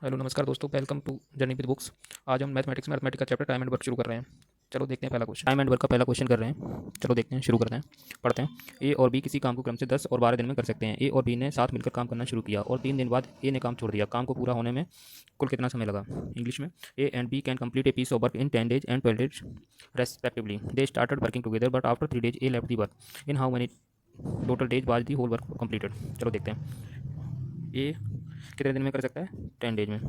Hello नमस्कार दोस्तों, welcome to journey with books. आज हम मैथमेटिक्स का चैप्टर टाइम एंड वर्क शुरू कर रहे हैं। चलो देखते हैं पहला क्वेश्चन। टाइम एंड वर्क का पहला क्वेश्चन कर रहे हैं। चलो देखते हैं, शुरू करते हैं, पढ़ते हैं। ए और बी किसी काम को क्रम से 10 और 12 दिन में कर सकते हैं। ए और बी ने साथ मिलकर काम करना शुरू किया और 3 दिन बाद ए ने काम छोड़ दिया। काम को पूरा होने में कुल कितना समय लगा? इंग्लिश में, A and B can complete a piece of work in 10 days and 12 days respectively. They started working together, but after 3 days A left the work. In how many total days was the whole work completed? चलो देखते हैं। ए कितने दिन में कर सकता है? 10 days में।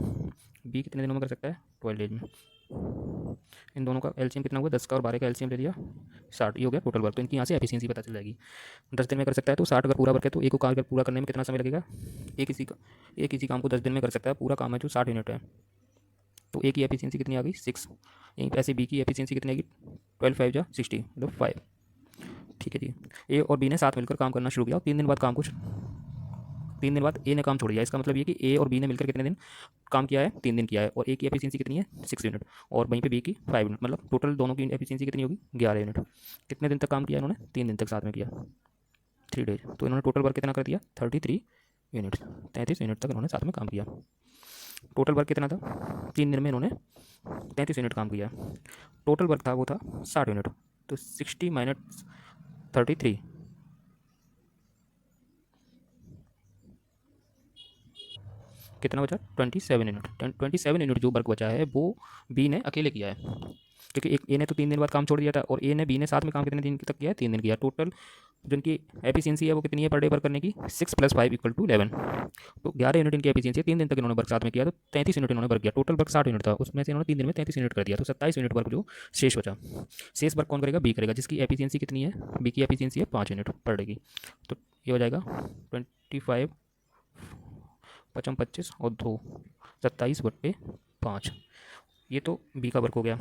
बी कितने दिनों में कर सकता है? 12 डेज में। इन दोनों का एलसीएम कितना हुआ? 10 का और 12 का एलसीएम ले लिया, 60। ये हो गया टोटल वर्क। तो इनकी यहाँ से एफिशिएंसी पता चल जाएगी। 10 दिन में कर सकता है तो 60 अगर पूरा वर्क है तो एक को काम पूरा करने में कितना समय लगेगा? एक किसी काम को 10 दिन में कर सकता है, पूरा काम है जो 60 यूनिट है, तो ए की एफिशिएंसी कितनी आ गई? 6। ऐसे बी की एफिशिएंसी कितनी आएगी? 12 5 जा 60, मतलब 5। ठीक है जी। ए और बी ने साथ मिलकर काम करना शुरू किया और 3 दिन बाद ए ने काम छोड़ दिया। इसका मतलब ये कि ए और बी ने मिलकर कितने दिन काम किया है? 3 दिन किया है। और ए की एफिशिएंसी कितनी है? 6 यूनिट, और वहीं पे बी की 5 यूनिट, मतलब टोटल दोनों की एफिशिएंसी कितनी होगी? 11 यूनिट। कितने दिन तक काम किया इन्होंने? 3 दिन तक साथ में किया, 3 डेज। तो इन्होंने टोटल वर्क कितना कर दिया? 33 यूनिट, 33 यूनिट तक इन्होंने साथ में काम किया। टोटल वर्क कितना था? 3 दिन में इन्होंने 33 यूनिट काम किया। टोटल वर्क था वो था 60 यूनिट, तो 60 माइनस 33, कितना बचा? 27 यूनिट। 27 यूनिट जो वर्क बचा है वो बी ने अकेले किया है, क्योंकि एक ए ने तो 3 दिन बाद काम छोड़ दिया था और ए ने बी ने साथ में काम कितने दिन तक किया है? 3 दिन किया। टोटल जो इनकी एफिशिएंसी है वो कितनी है पर डे वर्क करने की? 6 + 5 = 11। तो 11 यूनिट इनकी एफिशिएंसी है। 3 दिन तक इन्होंने वर्क साथ में किया, तो 33 यूनिट इन्होंने वर्क किया। टोटल वर्क 60 यूनिट था, उसमें से इन्होंने 3 दिन में 33 यूनिट कर दिया, तो 27 यूनिट वर्क जो शेष बचा। शेष वर्क कौन करेगा? बी करेगा, जिसकी एफिशिएंसी कितनी है? बी की एफिशिएंसी है 5 यूनिट पर डे की। तो ये हो जाएगा 25 पचम 25 और 2 27/5। ये तो बी का वर्क हो गया।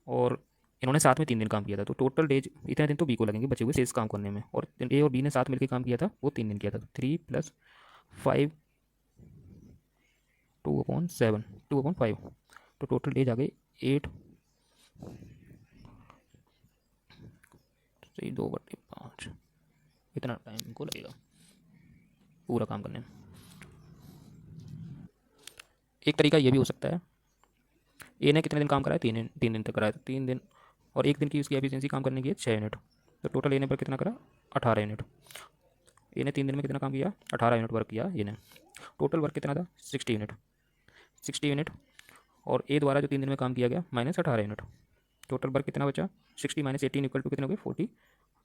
और इन्होंने साथ में 3 दिन काम किया था, तो टोटल डेज इतने दिन तो बी को लगेंगे बचे हुए शेष काम करने में। और ए और बी ने साथ मिलकर काम किया था वो 3 दिन किया था। 3 + 5 2/7 2/5, तो टोटल डेज आ गई 8 सही 2/5। इतना टाइम इनको लगेगा पूरा काम करने में। एक तरीका ये भी हो सकता है, ए ने कितने दिन काम करा है? 3 दिन तक कराया, तो 3 दिन और 1 दिन की उसकी एफिशिएंसी काम करने की है 6 यूनिट, तो टोटल ए ने पर कितना करा? 18 यूनिट। ए ने 3 दिन में कितना काम किया? 18 यूनिट वर्क किया ये ने। टोटल वर्क कितना था? 60 यूनिट, 60 यूनिट। और ए द्वारा जो 3 दिन में काम किया गया माइनस 18 यूनिट, टोटल वर्क कितना बचा? 60 - 18 = कितने हो गए? 42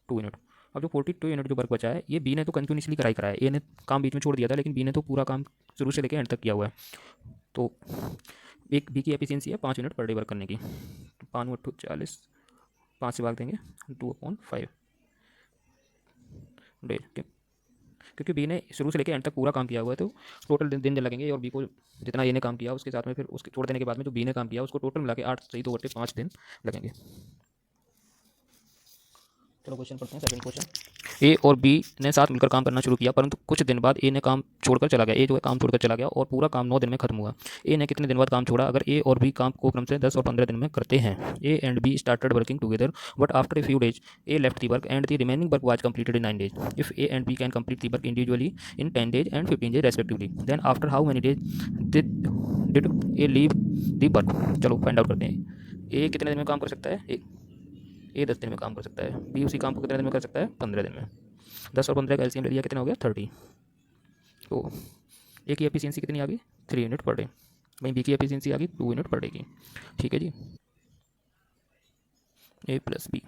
यूनिट। अब जो 42 यूनिट जो वर्क बचा है, ये बी ने तो कंटिन्यूसली कराया है, ए ने काम बीच में छोड़ दिया था, लेकिन बी ने तो पूरा काम शुरू से लेकर एंड तक किया हुआ है। तो एक बी की एफिशिएंसी है 5 यूनिट पर डे वर्क करने की। 5 × 40, 5 से भाग देंगे 2/5 डे, क्योंकि बी ने शुरू से लेकर एंड तक पूरा काम किया हुआ है, तो टोटल दिन लगेंगे। और बी को जितना ए ने काम किया उसके साथ में फिर उसके छोड़ देने के बाद में जो बी ने काम किया उसको टोटल मिला के 8 सही 2/5 दिन लगेंगे। चलो क्वेश्चन पढ़ते हैं। सेकंड क्वेश्चन, ए और बी ने साथ मिलकर काम करना शुरू किया, परंतु कुछ दिन बाद ए ने काम छोड़कर चला गया। ए जो है काम छोड़कर चला गया और पूरा काम 9 दिन में खत्म हुआ। ए ने कितने दिन बाद काम छोड़ा? अगर ए और बी काम को क्रम से 10 और 15 दिन में करते हैं। ए and be started working together, but after a few days A left the work and the remaining work was completed in 9 days. If A and B can complete the work individually in 10 days and 15 days respectively, then after how many days did A leave the work? चलो find out करते हैं। ए कितने दिन में काम कर सकता है? ए 10 दिन में काम कर सकता है। बी उसी काम को कितने दिन में कर सकता है? 15 दिन में। 10 और 15 का एलसीएम ले लिया, कितना हो गया? 30। तो ए की एफिशिएंसी कितनी आ गई? 3 यूनिट पर डे। वहीं बी की एफिशिएंसी आ गई 2 यूनिट पर डे की। ठीक है जी। ए + बी,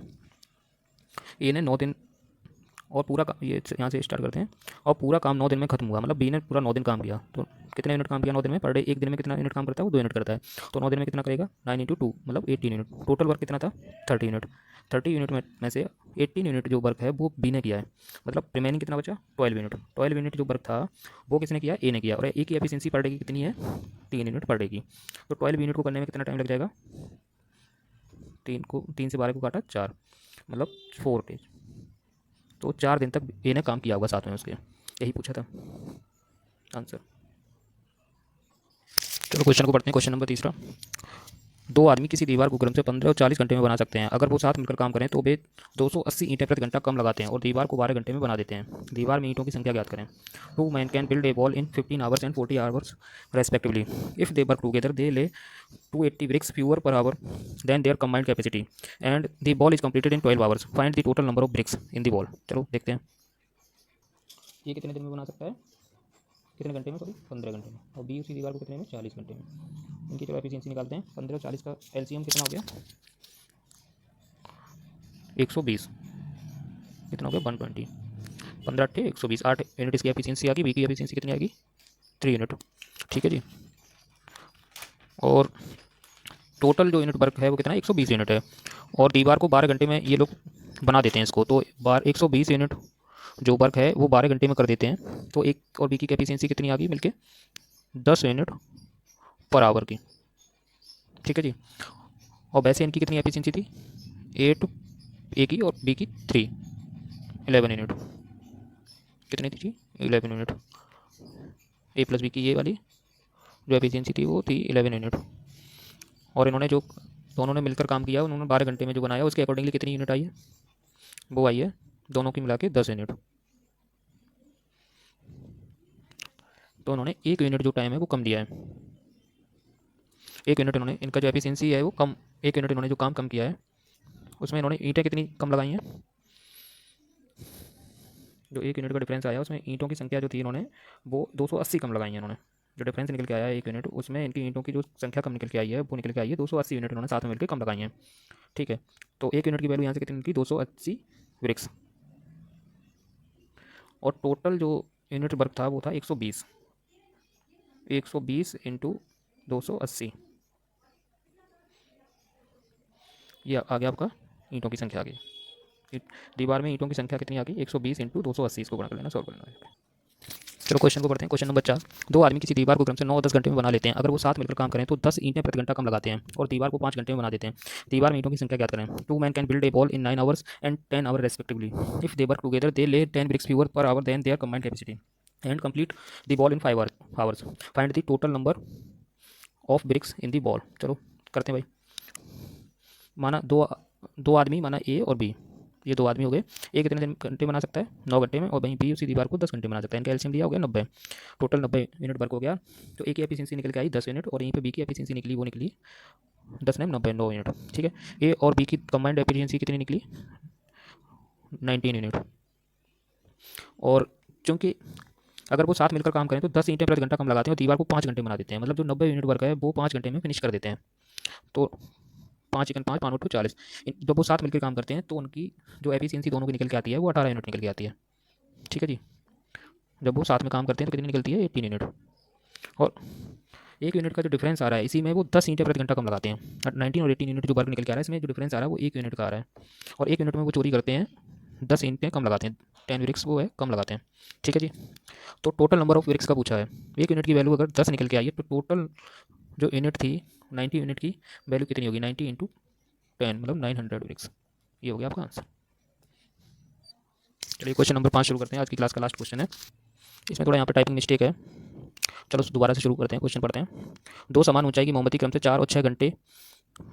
ए ने 9 दिन और पूरा ये यहाँ से स्टार्ट करते हैं, और पूरा काम 9 दिन में खत्म हुआ, मतलब बी ने पूरा 9 दिन काम किया। तो कितने यूनिट काम किया 9 दिन में पर डे? एक दिन में कितना यूनिट काम करता है? वो 2 यूनिट करता है। तो 9 दिन में कितना करेगा? 9 × 2 मतलब 18 यूनिट। टोटल वर्क कितना था? 30 यूनिट। 30 यूनिट में से 18 यूनिट जो वर्क है वो बी ने किया है, मतलब रिमेनिंग कितना बचा? 12 यूनिट। 12 यूनिट जो वर्क था वो किसने किया? ए ने किया। और ए की एफिशिएंसी पर डे की कितनी है? 3 यूनिट पर डे की। तो 12 यूनिट को करने में कितना टाइम लग जाएगा? 3 से 12 को काटा 4, मतलब 4 डेज। तो 4 दिन तक ए ने काम किया होगा साथ में उसके। यही पूछा था आंसर। चलो क्वेश्चन को पढ़ते हैं। क्वेश्चन नंबर तीसरा, दो आदमी किसी दीवार को क्रम से 15 और 40 घंटे में बना सकते हैं। अगर वो साथ मिलकर काम करें तो वे 280 ईंटें प्रति घंटा कम लगाते हैं और दीवार को 12 घंटे में बना देते हैं। दीवार में ईंटों की संख्या ज्ञात करें। Two man can build a wall in 15 hours and 40 hours respectively. If they work together they lay 280 bricks fewer per hour than their combined capacity and the wall is completed in 12 hours. Find the total number of bricks in the wall. चलो देखते हैं ये कितने दिन में बना सकता है, कितने घंटे में, सॉरी 15 घंटे में, और बी उसी दीवार को कितने में, 40 घंटे में। इनकी चलो एफिशिएंसी निकालते हैं। 15 और 40 का एलसीएम कितना हो गया, 120, कितना हो गया 120, 15 8 120, 8 यूनिट इसकी एफिशिएंसी आ गई। बी की एफिशिएंसी कितनी आएगी, 3 यूनिट। ठीक है जी। और टोटल जो यूनिट वर्क है वो कितना है, 120 यूनिट है। और दीवार को 12 घंटे में ये लोग बना देते हैं इसको, तो 120 यूनिट जो वर्क है वो 12 घंटे में कर देते हैं। तो एक और बी की एफिशिएंसी कितनी आ गई मिलके, 10 यूनिट पर आवर की। ठीक है जी। और वैसे इनकी कितनी एफिशिएंसी थी, 8 ए की और बी की 3, 11 यूनिट। कितनी थी जी, 11 यूनिट। ए प्लस बी की ये वाली जो एफिशिएंसी थी वो थी 11 यूनिट। और इन्होंने जो दोनों ने मिलकर काम किया, उन्होंने 12 घंटे में जो बनाया उसके अकॉर्डिंगली कितनी यूनिट आई है, वो आई है दोनों की मिला के 10 यूनिट। तो उन्होंने 1 यूनिट जो टाइम है वो कम दिया है। 1 यूनिट इन्होंने, इनका जो एफिशिएंसी है वो कम, 1 यूनिट इन्होंने जो काम कम किया है उसमें इन्होंने ईंटें कितनी कम लगाई हैं, जो 1 यूनिट का डिफरेंस आया उसमें ईंटों की संख्या जो थी इन्होंने वो 280 कम लगाई है इन्होंने। जो डिफरेंस निकल के आया है 1 यूनिट, उसमें इनकी ईंटों की जो संख्या कम निकल के आई है वो निकल के आई है 280 यूनिट इन्होंने साथ में मिलकर कम लगाई हैं। ठीक है। तो 1 यूनिट की वैल्यू यहाँ से कितनी निकली, 280 ब्रिक्स। और टोटल जो यूनिट वर्क था वो था 120, 120 इंटू 280, ये आ गया आपका ईंटों की संख्या आ गई। दीवार में ईंटों की संख्या कितनी आ गई, 120 इंटू 280, इसको गुणा कर लेना, सॉल्व कर लेना। चलो क्वेश्चन को पढ़ते हैं। क्वेश्चन नंबर 4, दो आदमी किसी दीवार को क्रम से 9 और 10 घंटे में बना लेते हैं। अगर वो साथ मिलकर काम करें तो 10 ईंटें प्रति घंटा कम लगाते हैं और दीवार को 5 घंटे में बना देते हैं। दीवार में ईंटों की संख्या ज्ञात करें। Two man can build a wall in 9 hours and 10 hour respectively. If they work together they lay 10 bricks fewer per hour than their combined capacity and complete the wall in 5 hours. Find the total number of bricks in the wall. चलो करते हैं भाई। माना दो आदमी, माना ए और B, ये 2 आदमी हो गए। ए कितने घंटे बना सकता है, 9 घंटे में, और वहीं बी उसी दीवार को 10 घंटे बना सकता है। इनका एलसीएम दिया हो गया 90, टोटल 90 यूनिट वर्क हो गया। तो ए की एफिशिएंसी निकल के आई 10 यूनिट और यहीं पे बी की एफिशिएंसी निकली, वो निकली 10 ने 90 9 यूनिट। ठीक है। ए और बी की कंबाइंड एफिशिएंसी कितनी निकली, 19 यूनिट। और चूँकि अगर वो साथ मिलकर काम करें तो 10 ईंटें प्रति घंटा कम लगाते हैं और दीवार को 5 घंटे बना देते हैं। मतलब जो 90 यूनिट वर्क है वो 5 घंटे में फिनिश कर देते हैं। तो 5 1 5 5 2 40, जब वो साथ मिलकर काम करते हैं तो उनकी जो एफिशिएंसी दोनों की निकल के आती है वो 18 यूनिट निकल के आती है। ठीक है जी। जब वो साथ में काम करते हैं तो कितनी निकलती है, 18 यूनिट। और 1 यूनिट का जो डिफरेंस आ रहा है इसी में वो 10 ईंटें प्रति घंटा कम लगाते हैं। 19 और 18 यूनिट जो वर्क निकल के आ रहा है इसमें जो डिफरेंस आ रहा है वो 1 यूनिट का आ रहा है। और 1 यूनिट में वो चोरी करते हैं, 10 ईंटें कम लगाते हैं, 10 ब्रिक्स वो है कम लगाते हैं। ठीक है जी। तो टोटल नंबर ऑफ ब्रिक्स का पूछा है। 1 यूनिट की वैल्यू अगर 10 निकल के आई है तो टोटल जो यूनिट थी 90 यूनिट की वैल्यू कितनी होगी, 90 इंटू 10 मतलब 900 ब्रिक्स। ये हो गया आपका आंसर। चलिए क्वेश्चन नंबर 5 शुरू करते हैं। आज की क्लास का लास्ट क्वेश्चन है। इसमें थोड़ा यहाँ पे टाइपिंग मिस्टेक है। चलो दोबारा से शुरू करते हैं, क्वेश्चन पढ़ते हैं। दो समान ऊंचाई की मोमबत्ती क्रम से 4 और 6 घंटे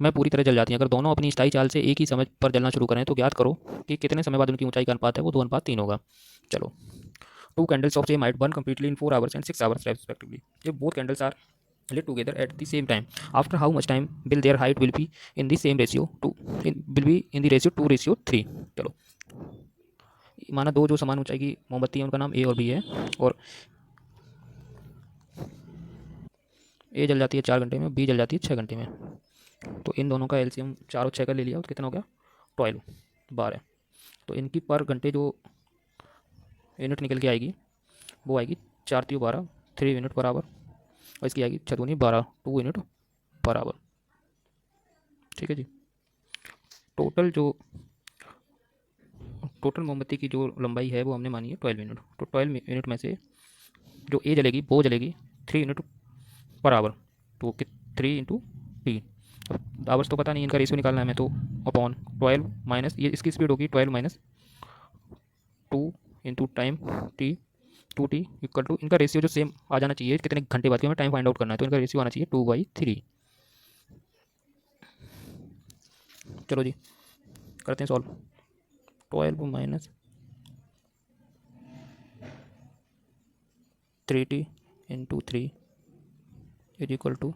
में पूरी तरह जल जाती हैं। अगर दोनों अपनी स्थायी चाल से एक ही समय पर जलना शुरू करें तो ज्ञात करो कि कितने समय बाद उनकी ऊंचाई का अनुपात है वो 2:3 होगा। चलो, 2 candles of same height burn completely in 4 hours and 6 hours respectively. If both candles are lit together at the same time, after how much time will their height will be in the same ratio to will be in the ratio 2:3? चलो, माना दो जो समान ऊंचाई की मोमबत्ती है उनका नाम ए और बी है और ए जल जाती है 4 घंटे में, बी जल जाती है 6 घंटे में। तो इन दोनों का एलसीएम 4 और 6 का ले लिया तो कितना हो गया, 12 12। तो इनकी पर घंटे जो यूनिट निकल के आएगी वो आएगी 4 3 12, 3 यूनिट पर आवर, और इसकी आएगी 6 दूनी 12, 2 यूनिट पर आवर। ठीक है जी। टोटल मोमबत्ती की जो लंबाई है वो हमने मानी है 12 यूनिट। तो 12 यूनिट में से जो ए जलेगी वो जलेगी 3 यूनिट पर आवर, तो 3 इंटू टी। आवर्स तो पता नहीं, इनका रेशियो निकालना है हमें, तो अपॉन 12 माइनस ये इसकी स्पीड होगी 12 minus 2 into time T, 2t equal to, इनका रेशियो जो सेम आ जाना चाहिए कितने घंटे बाद, हमें टाइम फाइंड आउट करना है तो इनका रेशियो आना चाहिए 2/3। चलो जी करते हैं solve. 12 minus 3t into 3 is equal to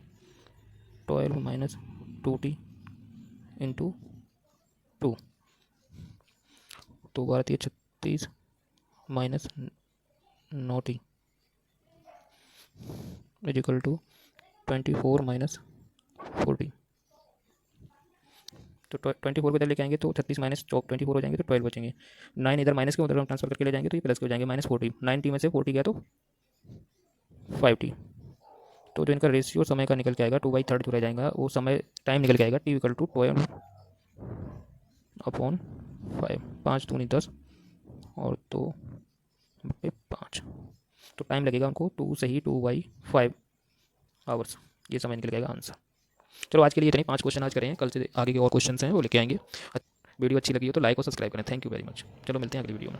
12 minus 2t into 2। तो 12 36 minus 9t is equal to 24 minus 40। तो 24 को इधर लेके आएंगे तो 36 माइनस 24 हो जाएंगे तो 12 बचेंगे। 9 इधर माइनस के उधर हम ट्रांसफर करके ले जाएंगे तो ये प्लस के हो जाएंगे माइनस 40। 9t में से 40 गया तो 5t। तो जो इनका रेशियो समय का निकल के आएगा 2/3 जो रह जाएगा वो समय टाइम निकल के आएगा t इक्वल टू 12/5। 5 दूनी 10 और 2/5। तो टाइम लगेगा उनको 2 से ही 2/5 आवर्स। ये समय निकल जाएगा आंसर। चलो आज के लिए इतने 5 क्वेश्चन आज करें, कल से आगे के और क्वेश्चन हैं वो लेके आएंगे। वीडियो अच्छी लगी हो तो लाइक और सब्सक्राइब करें। Thank you very much. चलो मिलते हैं अगली वीडियो में।